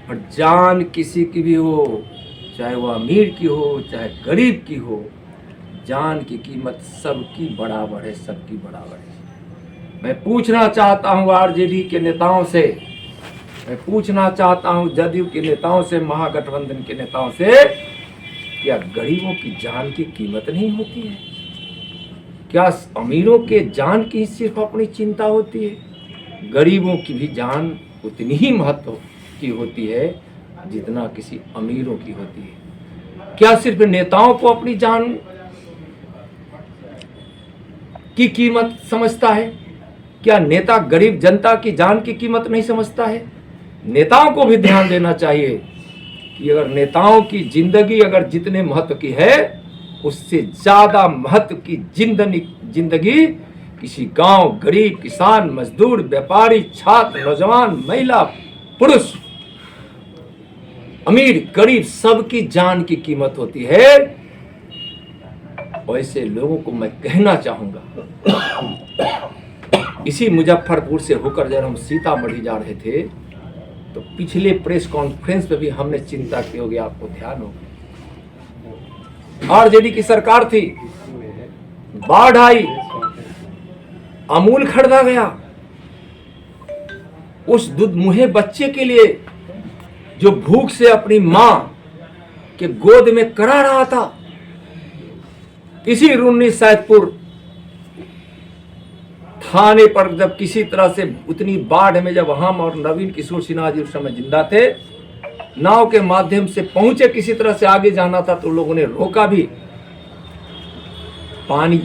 और जान किसी की भी हो, चाहे वो अमीर की हो चाहे गरीब की हो, जान की कीमत सबकी बराबर है, सबकी बराबर है। मैं पूछना चाहता हूँ आरजेडी के नेताओं से, मैं पूछना चाहता हूँ जदयू के नेताओं से, महागठबंधन के नेताओं से, क्या गरीबों की जान की कीमत नहीं होती है? क्या अमीरों के जान की सिर्फ अपनी चिंता होती है? गरीबों की भी जान उतनी ही महत्व की होती है जितना किसी अमीरों की होती है। क्या सिर्फ नेताओं को अपनी जान की कीमत समझता है? क्या नेता गरीब जनता की जान की कीमत नहीं समझता है? नेताओं को भी ध्यान देना चाहिए कि अगर नेताओं की जिंदगी अगर जितने महत्व की है, उससे ज्यादा महत्व की जिंदगी किसी गांव, गरीब, किसान, मजदूर, व्यापारी, छात्र, नौजवान, महिला, पुरुष, अमीर, गरीब, सबकी जान की कीमत होती है। वैसे लोगों को मैं कहना चाहूंगा, इसी मुजफ्फरपुर से होकर जब हम सीतामढ़ी जा रहे थे तो पिछले प्रेस कॉन्फ्रेंस पे भी हमने चिंता की होगी, आपको ध्यान होगा। आरजेडी की सरकार थी, बाढ़ आई, अमूल खरीदा गया। उस दुधमुहे बच्चे के लिए जो भूख से अपनी मां के गोद में करा रहा था, इसी रून्नी सैदपुर थाने पर जब किसी तरह से उतनी बाढ़ में जब हम और नवीन किशोर सिन्हा जी उस समय जिंदा थे, नाव के माध्यम से पहुंचे, किसी तरह से आगे जाना था तो लोगों ने रोका भी। पानी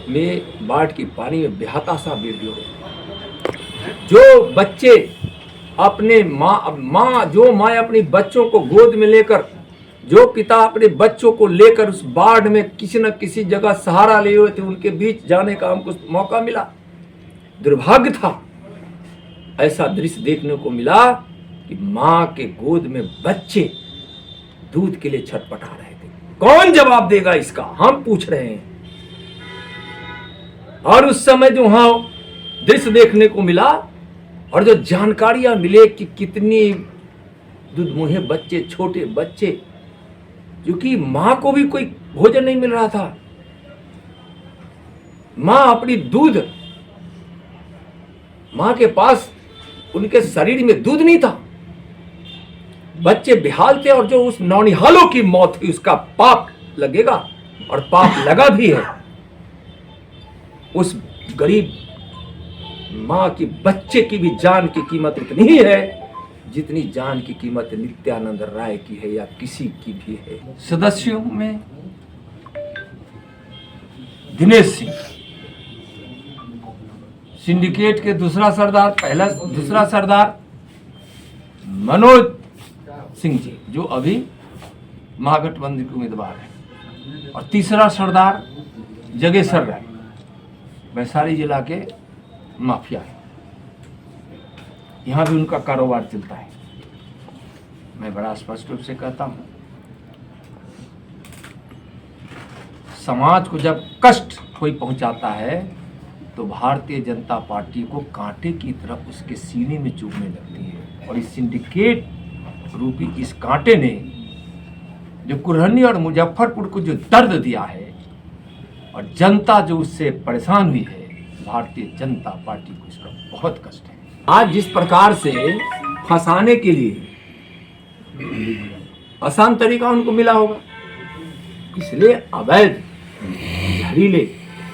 में, बाढ़ की पानी में बेहाता सा वीडियो, जो बच्चे अपने माँ अपने बच्चों को गोद में लेकर, जो पिता अपने बच्चों को लेकर उस बाढ़ में किसी न किसी जगह सहारा लिए हुए थे, उनके बीच जाने का हमको मौका मिला। दुर्भाग्य था, ऐसा दृश्य देखने को मिला कि मां के गोद में बच्चे दूध के लिए छटपटा रहे थे। कौन जवाब देगा इसका, हम पूछ रहे हैं। और उस समय जो वहां दृश्य देखने को मिला और जो जानकारियां मिले कि कितनी दुधमुहे बच्चे, छोटे बच्चे, क्योंकि मां को भी कोई भोजन नहीं मिल रहा था, मां अपनी दूध, मां के पास उनके शरीर में दूध नहीं था, बच्चे बेहाल थे। और जो उस नौनिहालों की मौत हुई उसका पाप लगेगा, और पाप लगा भी है। उस गरीब मां की बच्चे की भी जान की कीमत इतनी ही है जितनी जान की कीमत नित्यानंद राय की है या किसी की भी है। सदस्यों में दिनेश सिंह, सिंडिकेट के दूसरा सरदार मनोज सिंह जी, जो अभी महागठबंधन के उम्मीदवार है, और तीसरा सरदार जगेश्वर राय, वैशाली जिला के माफिया है। यहां भी उनका कारोबार चलता है। मैं बड़ा स्पष्ट रूप से कहता हूं, समाज को जब कष्ट कोई पहुंचाता है तो भारतीय जनता पार्टी को कांटे की तरह उसके सीने में चुभने लगती है। और इस सिंडिकेट रूपी इस कांटे ने जो कुरहनी और मुजफ्फरपुर को जो दर्द दिया है और जनता जो उससे परेशान हुई है, भारतीय जनता पार्टी को इसका बहुत कष्ट है। आज जिस प्रकार से फंसाने के लिए आसान तरीका उनको मिला होगा, इसलिए अवैध जहरीले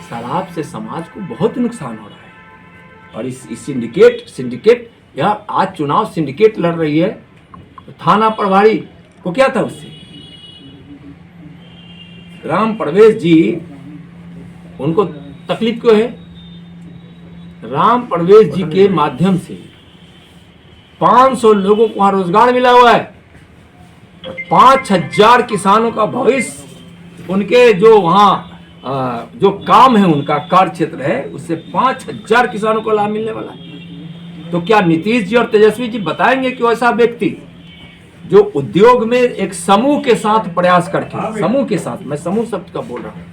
शराब से समाज को बहुत नुकसान हो रहा है। और इस सिंडिकेट या आज चुनाव सिंडिकेट लड़ रही है, तो थाना प्रभारी को क्या था उससे? राम परवेश जी, उनको तकलीफ क्यों है? राम परवेश जी के माध्यम से 500 लोगों को वहां रोजगार मिला हुआ है, 5000 किसानों का भविष्य, उनके जो वहां जो काम है, उनका कार्य क्षेत्र है, उससे 5000 किसानों को लाभ मिलने वाला है। तो क्या नीतीश जी और तेजस्वी जी बताएंगे कि ऐसा व्यक्ति जो उद्योग में एक समूह के साथ प्रयास करके, समूह के साथ, मैं समूह शब्द का बोल रहा हूँ,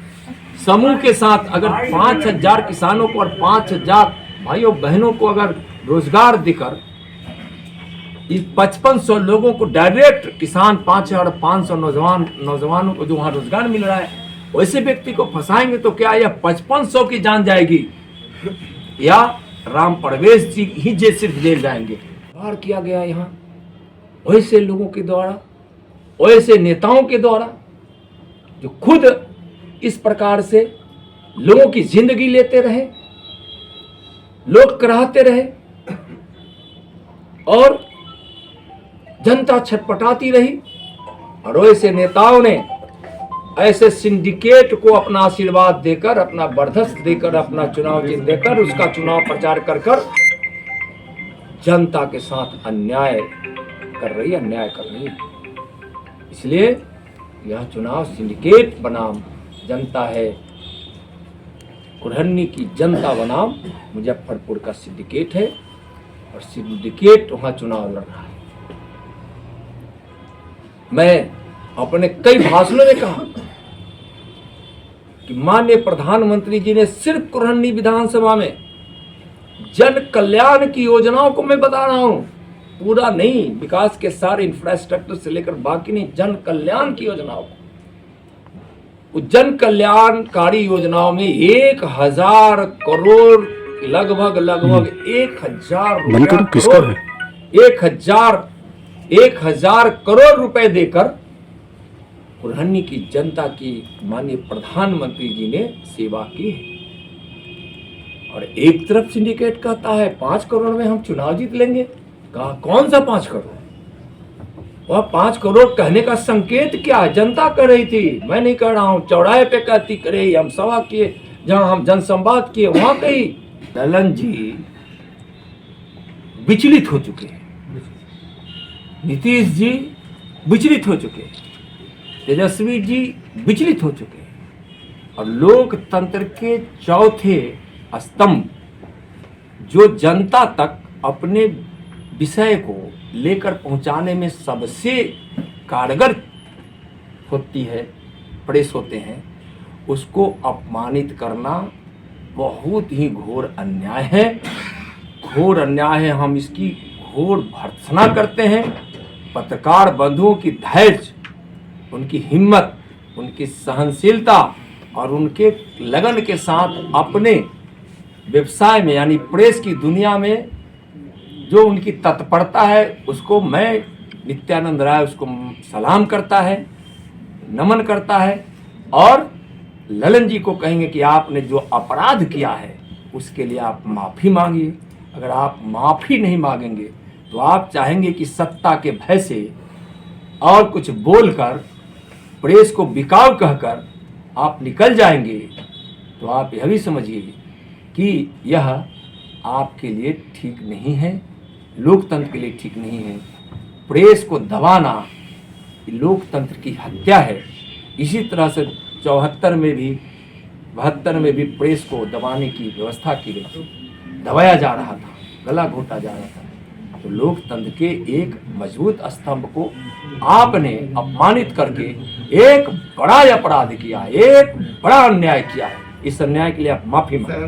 समूह के साथ अगर 5000 किसानों को और 5000 भाइयों बहनों को अगर रोजगार देकर इस 5500 लोगों को डायरेक्ट किसान 5500 नौजवानों को जो वहां रोजगार मिल रहा है, वैसे व्यक्ति को फंसाएंगे तो क्या यह 5500 की जान जाएगी या राम परवेश जी ही जे सिर्फ जेल जाएंगे? वार किया गया यहाँ वैसे लोगों के द्वारा, वैसे नेताओं के द्वारा जो खुद इस प्रकार से लोगों की जिंदगी लेते रहे, लोग कराहते रहे और जनता छटपटाती रही। और वैसे नेताओं ने ऐसे सिंडिकेट को अपना आशीर्वाद देकर, अपना बर्दस्त देकर, अपना चुनाव चिन्ह देकर उसका चुनाव प्रचार कर जनता के साथ अन्याय कर रही है। इसलिए यह चुनाव सिंडिकेट बनाम जनता है, कुरहन्नी की जनता बनाम मुजफ्फरपुर का सिंडिकेट है और सिंडिकेट वहां चुनाव लड़ रहा है। मैं अपने कई भाषणों में कहा कि माननीय प्रधानमंत्री जी ने सिर्फ कुरहन्नी विधानसभा में जन कल्याण की योजनाओं को मैं बता रहा हूं, पूरा नहीं, विकास के सारे इंफ्रास्ट्रक्चर से लेकर बाकी नहीं, जन कल्याण की योजनाओं को, जन कल्याणकारी योजनाओं में 1000 करोड़ लगभग 1000 करोड़ रुपए देकर कुरहन्नी की जनता की माननीय प्रधानमंत्री जी ने सेवा की है। और एक तरफ सिंडिकेट कहता है 5 करोड़ में हम चुनाव जीत लेंगे। कहा कौन सा 5 करोड़? वह 5 करोड़ कहने का संकेत क्या है? जनता कह रही थी, मैं नहीं कह रहा हूं, चौराहे पे कहती कर रही, हम सभा किए, जहां हम जनसंवाद किए वहां कही। ललन जी विचलित हो चुके हैं, नीतीश जी विचलित हो चुके हैं, तेजस्वी जी विचलित हो चुके हैं और लोकतंत्र के चौथे स्तंभ जो जनता तक अपने विषय को लेकर पहुंचाने में सबसे कारगर होती है, प्रेस होते हैं, उसको अपमानित करना बहुत ही घोर अन्याय है। घोर अन्याय है, हम इसकी घोर भर्त्सना करते हैं। पत्रकार बंधुओं की धैर्य, उनकी हिम्मत, उनकी सहनशीलता और उनके लगन के साथ अपने व्यवसाय में यानी प्रेस की दुनिया में जो उनकी तत्परता है, उसको मैं नित्यानंद राय उसको सलाम करता है, नमन करता है। और ललन जी को कहेंगे कि आपने जो अपराध किया है उसके लिए आप माफ़ी मांगिए। अगर आप माफ़ी नहीं मांगेंगे तो आप चाहेंगे कि सत्ता के भय से और कुछ बोलकर प्रेस को बिकाऊ कहकर आप निकल जाएंगे, तो आप यह भी समझिए कि यह आपके लिए ठीक नहीं है, लोकतंत्र के लिए ठीक नहीं है। प्रेस को दबाना लोकतंत्र की हत्या है। इसी तरह से 74 में भी 72 में भी प्रेस को दबाने की व्यवस्था की गई, दबाया जा रहा था, गला घोटा जा रहा था। तो लोकतंत्र के एक मजबूत स्तंभ को आपने अपमानित करके एक बड़ा अपराध किया, एक बड़ा अन्याय किया है। इस अन्याय के लिए आप माफी मांगें।